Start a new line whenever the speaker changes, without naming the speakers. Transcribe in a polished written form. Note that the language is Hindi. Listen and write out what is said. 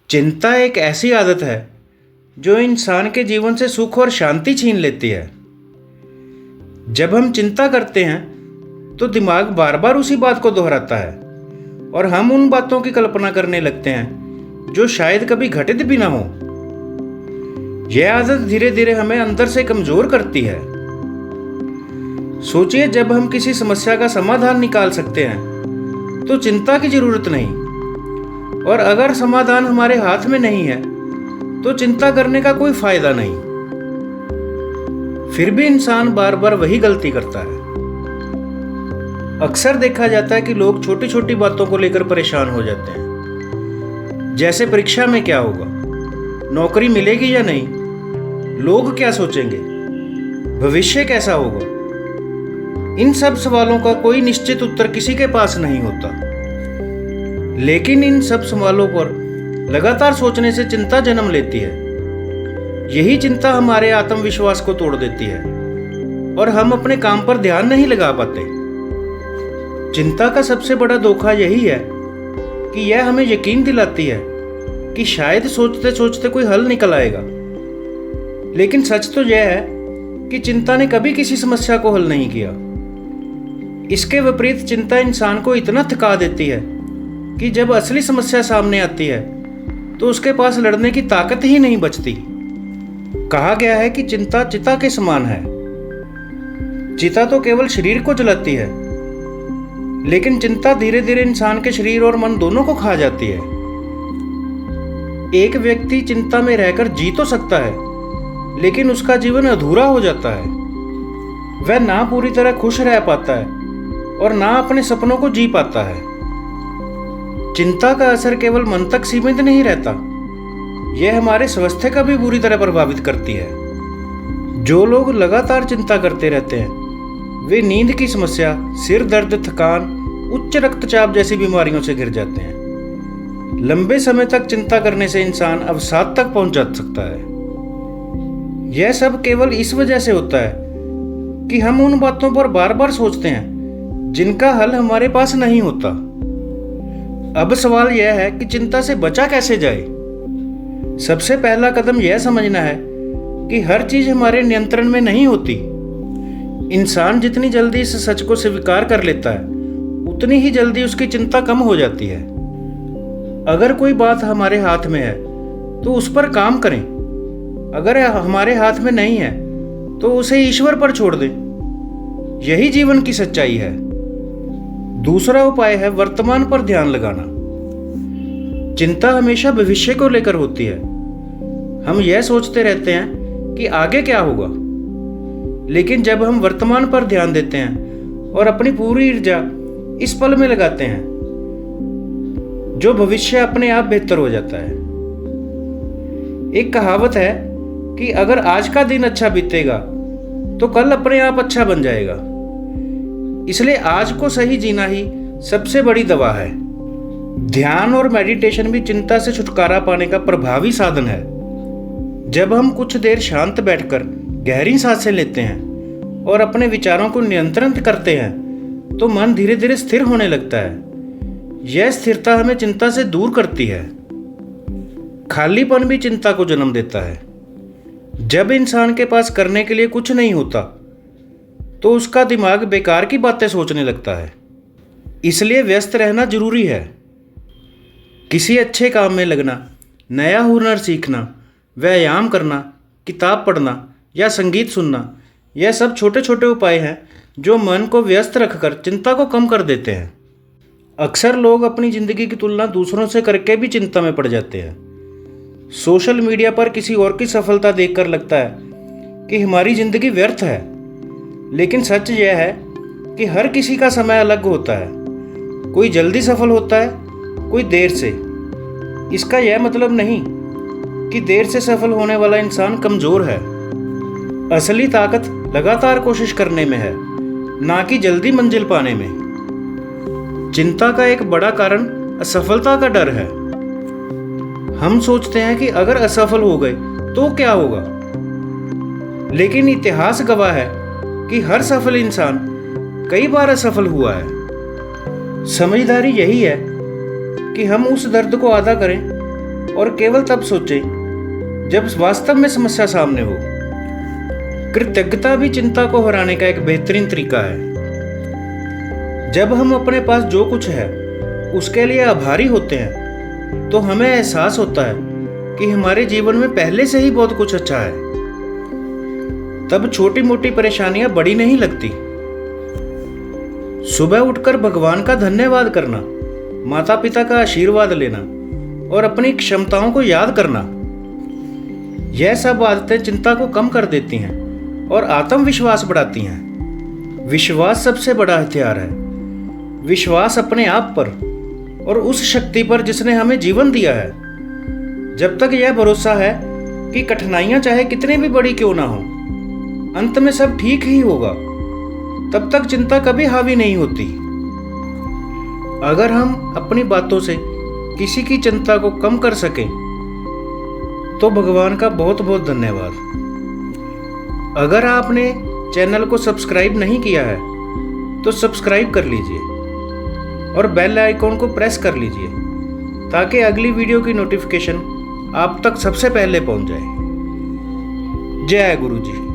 चिंता एक ऐसी आदत है जो इंसान के जीवन से सुख और शांति छीन लेती है। जब हम चिंता करते हैं तो दिमाग बार बार उसी बात को दोहराता है और हम उन बातों की कल्पना करने लगते हैं जो शायद कभी घटित भी ना हो। यह आदत धीरे धीरे हमें अंदर से कमजोर करती है। सोचिए, जब हम किसी समस्या का समाधान निकाल सकते हैं तो चिंता की जरूरत नहीं, और अगर समाधान हमारे हाथ में नहीं है तो चिंता करने का कोई फायदा नहीं। फिर भी इंसान बार बार वही गलती करता है। अक्सर देखा जाता है कि लोग छोटी छोटी बातों को लेकर परेशान हो जाते हैं, जैसे परीक्षा में क्या होगा, नौकरी मिलेगी या नहीं, लोग क्या सोचेंगे, भविष्य कैसा होगा। इन सब सवालों का कोई निश्चित उत्तर किसी के पास नहीं होता, लेकिन इन सब सवालों पर लगातार सोचने से चिंता जन्म लेती है। यही चिंता हमारे आत्मविश्वास को तोड़ देती है और हम अपने काम पर ध्यान नहीं लगा पाते। चिंता का सबसे बड़ा धोखा यही है कि यह हमें यकीन दिलाती है कि शायद सोचते सोचते कोई हल निकल आएगा, लेकिन सच तो यह है कि चिंता ने कभी किसी समस्या को हल नहीं किया। इसके विपरीत चिंता इंसान को इतना थका देती है कि जब असली समस्या सामने आती है तो उसके पास लड़ने की ताकत ही नहीं बचती। कहा गया है कि चिंता चिता के समान है। चिता तो केवल शरीर को जलाती है, लेकिन चिंता धीरे धीरे इंसान के शरीर और मन दोनों को खा जाती है। एक व्यक्ति चिंता में रहकर जी तो सकता है, लेकिन उसका जीवन अधूरा हो जाता है। वह ना पूरी तरह खुश रह पाता है और ना अपने सपनों को जी पाता है। चिंता का असर केवल मन तक सीमित नहीं रहता, यह हमारे स्वास्थ्य का भी बुरी तरह प्रभावित करती है। जो लोग लगातार चिंता करते रहते हैं वे नींद की समस्या, सिर दर्द, थकान, उच्च रक्तचाप जैसी बीमारियों से घिर जाते हैं। लंबे समय तक चिंता करने से इंसान अवसाद तक पहुंच जा सकता है। यह सब केवल इस वजह से होता है कि हम उन बातों पर बार बार सोचते हैं जिनका हल हमारे पास नहीं होता। अब सवाल यह है कि चिंता से बचा कैसे जाए। सबसे पहला कदम यह समझना है कि हर चीज हमारे नियंत्रण में नहीं होती। इंसान जितनी जल्दी इस सच को स्वीकार कर लेता है उतनी ही जल्दी उसकी चिंता कम हो जाती है। अगर कोई बात हमारे हाथ में है तो उस पर काम करें। अगर हमारे हाथ में नहीं है तो उसे ईश्वर पर छोड़ दें। यही जीवन की सच्चाई है। दूसरा उपाय है वर्तमान पर ध्यान लगाना। चिंता हमेशा भविष्य को लेकर होती है। हम यह सोचते रहते हैं कि आगे क्या होगा, लेकिन जब हम वर्तमान पर ध्यान देते हैं और अपनी पूरी ऊर्जा इस पल में लगाते हैं, जो भविष्य अपने आप बेहतर हो जाता है। एक कहावत है कि अगर आज का दिन अच्छा बीतेगा तो कल अपने आप अच्छा बन जाएगा। इसलिए आज को सही जीना ही सबसे बड़ी दवा है। ध्यान और मेडिटेशन भी चिंता से छुटकारा पाने का प्रभावी साधन है। जब हम कुछ देर शांत बैठकर गहरी सांसें लेते हैं और अपने विचारों को नियंत्रित करते हैं तो मन धीरे धीरे स्थिर होने लगता है। यह स्थिरता हमें चिंता से दूर करती है। खालीपन भी चिंता को जन्म देता है। जब इंसान के पास करने के लिए कुछ नहीं होता तो उसका दिमाग बेकार की बातें सोचने लगता है। इसलिए व्यस्त रहना जरूरी है। किसी अच्छे काम में लगना, नया हुनर सीखना, व्यायाम करना, किताब पढ़ना या संगीत सुनना, यह सब छोटे छोटे उपाय हैं जो मन को व्यस्त रखकर चिंता को कम कर देते हैं। अक्सर लोग अपनी ज़िंदगी की तुलना दूसरों से करके भी चिंता में पड़ जाते हैं। सोशल मीडिया पर किसी और की सफलता देखकर लगता है कि हमारी ज़िंदगी व्यर्थ है, लेकिन सच यह है कि हर किसी का समय अलग होता है। कोई जल्दी सफल होता है, कोई देर से। इसका यह मतलब नहीं कि देर से सफल होने वाला इंसान कमजोर है। असली ताकत लगातार कोशिश करने में है, ना कि जल्दी मंजिल पाने में। चिंता का एक बड़ा कारण असफलता का डर है। हम सोचते हैं कि अगर असफल हो गए तो क्या होगा, लेकिन इतिहास गवाह है कि हर सफल इंसान कई बार असफल हुआ है। समझदारी यही है कि हम उस दर्द को आधा करें और केवल तब सोचें जब वास्तव में समस्या सामने हो। कृतज्ञता भी चिंता को हराने का एक बेहतरीन तरीका है। जब हम अपने पास जो कुछ है उसके लिए आभारी होते हैं तो हमें एहसास होता है कि हमारे जीवन में पहले से ही बहुत कुछ अच्छा है। तब छोटी मोटी परेशानियां बड़ी नहीं लगती। सुबह उठकर भगवान का धन्यवाद करना, माता पिता का आशीर्वाद लेना और अपनी क्षमताओं को याद करना, यह सब आदतें चिंता को कम कर देती हैं और आत्मविश्वास बढ़ाती हैं। विश्वास सबसे बड़ा हथियार है। विश्वास अपने आप पर और उस शक्ति पर जिसने हमें जीवन दिया है। जब तक यह भरोसा है कि कठिनाइयां चाहे कितनी भी बड़ी क्यों ना हो, अंत में सब ठीक ही होगा, तब तक चिंता कभी हावी नहीं होती। अगर हम अपनी बातों से किसी की चिंता को कम कर सकें तो भगवान का बहुत बहुत धन्यवाद। अगर आपने चैनल को सब्सक्राइब नहीं किया है तो सब्सक्राइब कर लीजिए और बेल आइकॉन को प्रेस कर लीजिए ताकि अगली वीडियो की नोटिफिकेशन आप तक सबसे पहले पहुंच जाए। जय गुरु जी।